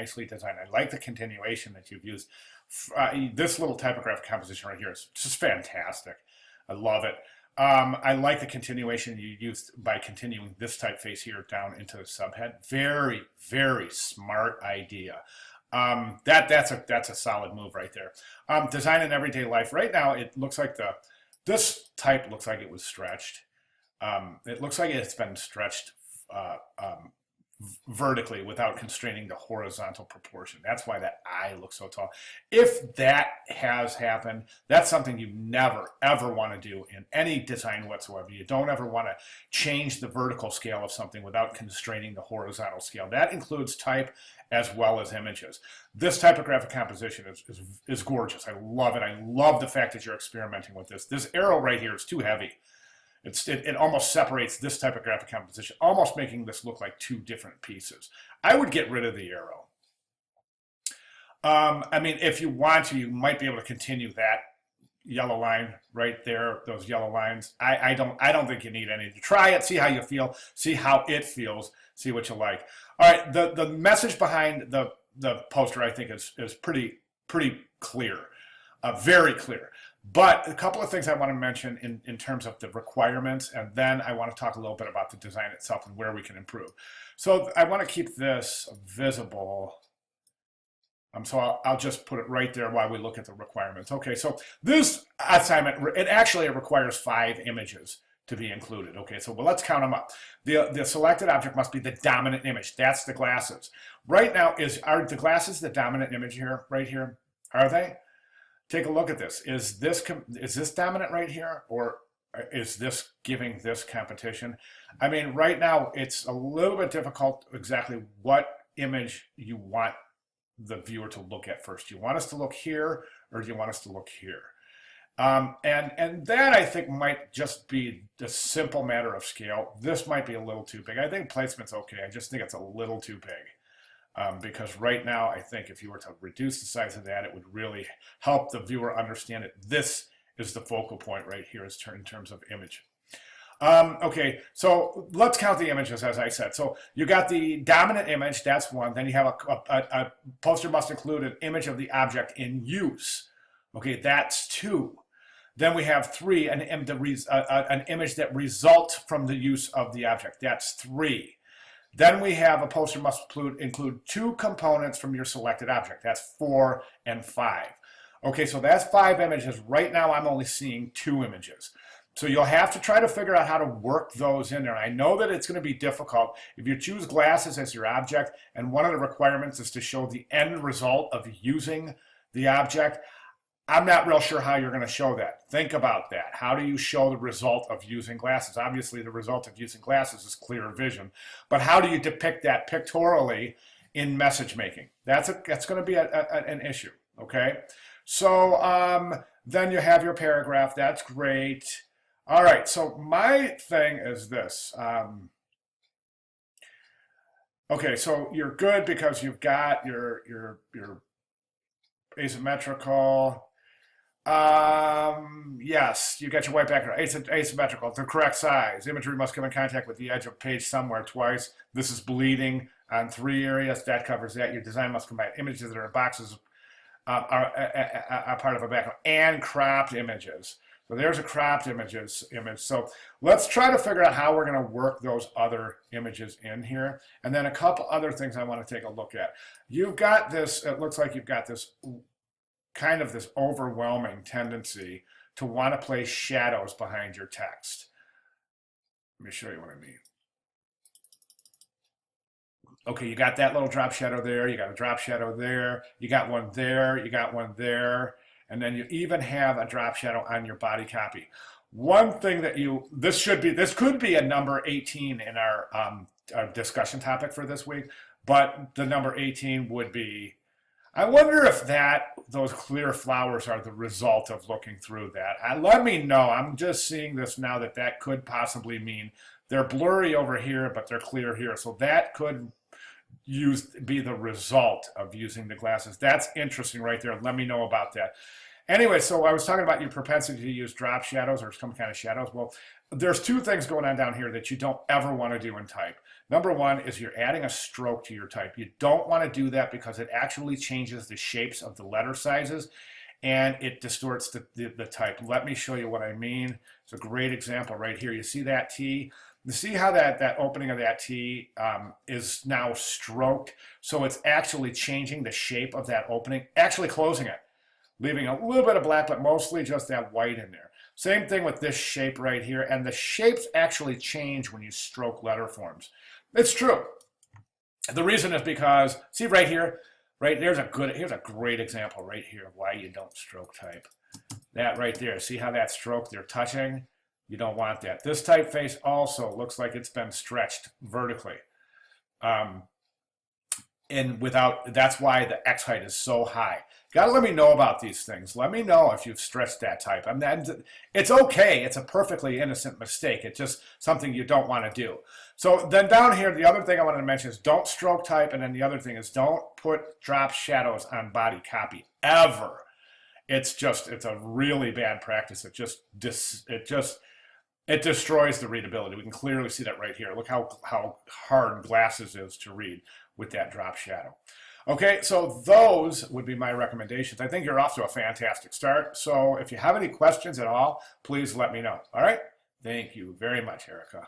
nicely designed. I like the continuation that you've used. This little typographic composition right here is just fantastic. I love it. I like the continuation you used by continuing this typeface here down into the subhead. Very, very smart idea. That's a solid move right there. Design in everyday life. Right now, it looks like this type looks like it was stretched. It looks like it's been stretched vertically without constraining the horizontal proportion. That's why that I looks so tall. If that has happened, that's something you never, ever want to do in any design whatsoever. You don't ever want to change the vertical scale of something without constraining the horizontal scale. That includes type as well as images. This typographic composition is gorgeous. I love it. I love the fact that you're experimenting with this. This arrow right here is too heavy. It almost separates this typographic composition, almost making this look like two different pieces. I would get rid of the arrow. I mean, if you want to, you might be able to continue that yellow line right there, those yellow lines. I don't think you need any. Try it, see how you feel, see how it feels, see what you like. All right, the message behind the poster, I think, is pretty clear, very clear. But a couple of things I want to mention in terms of the requirements, and then I want to talk a little bit about the design itself and where we can improve. So I want to keep this visible. So I'll just put it right there while we look at the requirements. Okay, so this assignment, it requires 5 images to be included. Okay, so let's count them up. The selected object must be the dominant image. That's the glasses. Right now, are the glasses the dominant image here, right here? Are they? Take a look at this. Is this dominant right here, or is this giving this competition? I mean, right now it's a little bit difficult exactly what image you want the viewer to look at first. Do you want us to look here, or do you want us to look here? And that, I think, might just be a simple matter of scale. This might be a little too big. I think placement's okay. I just think it's a little too big. Because right now, I think if you were to reduce the size of that, it would really help the viewer understand it. This is the focal point right here in terms of image. Okay, so let's count the images, as I said. So you got the dominant image, that's one. Then you have a poster must include an image of the object in use. Okay, that's 2. Then we have 3, an image that results from the use of the object. That's 3. Then we have a poster must include 2 components from your selected object. That's 4 and 5. Okay, so that's 5 images. Right now, I'm only seeing 2 images. So you'll have to try to figure out how to work those in there. I know that it's going to be difficult if you choose glasses as your object, and one of the requirements is to show the end result of using the object. I'm not real sure how you're going to show that. Think about that. How do you show the result of using glasses? Obviously, the result of using glasses is clear vision, but how do you depict that pictorially in message making? That's going to be an issue, okay? So then you have your paragraph. That's great. All right, so my thing is this. Okay, so you're good because you've got your asymmetrical. Yes, you got your white background. Asymmetrical, the correct size. Imagery must come in contact with the edge of page somewhere twice. This is bleeding on 3 areas. That covers that. Your design must combine images that are in boxes are part of a background and cropped images. So there's a cropped image. So let's try to figure out how we're going to work those other images in here. And then a couple other things I want to take a look at. You've got this, it looks like you've got this kind of this overwhelming tendency to want to place shadows behind your text. Let me show you what I mean. Okay, you got that little drop shadow there, you got a drop shadow there, you got one there, you got one there, and then you even have a drop shadow on your body copy. One thing that this could be a number 18 in our discussion topic for this week, but the number 18 would be, I wonder if those clear flowers are the result of looking through that. Let me know. I'm just seeing this now that could possibly mean they're blurry over here, but they're clear here. So that could be the result of using the glasses. That's interesting right there. Let me know about that. Anyway, so I was talking about your propensity to use drop shadows or some kind of shadows. Well, there's two things going on down here that you don't ever want to do in type. Number one is you're adding a stroke to your type. You don't want to do that because it actually changes the shapes of the letter sizes and it distorts the type. Let me show you what I mean. It's a great example right here. You see that T? You see how that opening of that T is now stroked? So it's actually changing the shape of that opening, actually closing it, leaving a little bit of black, but mostly just that white in there. Same thing with this shape right here, and the shapes actually change when you stroke letter forms. It's true. The reason is because, see right here, right, here's a great example right here of why you don't stroke type. That right there, see how that stroke they're touching? You don't want that. This typeface also looks like it's been stretched vertically. And that's why the X height is so high. You gotta let me know about these things. Let me know if you've stretched that type. It's okay. It's a perfectly innocent mistake. It's just something you don't want to do. So then down here, the other thing I wanted to mention is don't stroke type, and then the other thing is don't put drop shadows on body copy ever. It's a really bad practice. It destroys the readability. We can clearly see that right here. Look how hard Glasses is to read with that drop shadow. Okay, so those would be my recommendations. I think you're off to a fantastic start. So if you have any questions at all, please let me know. All right? Thank you very much, Erica.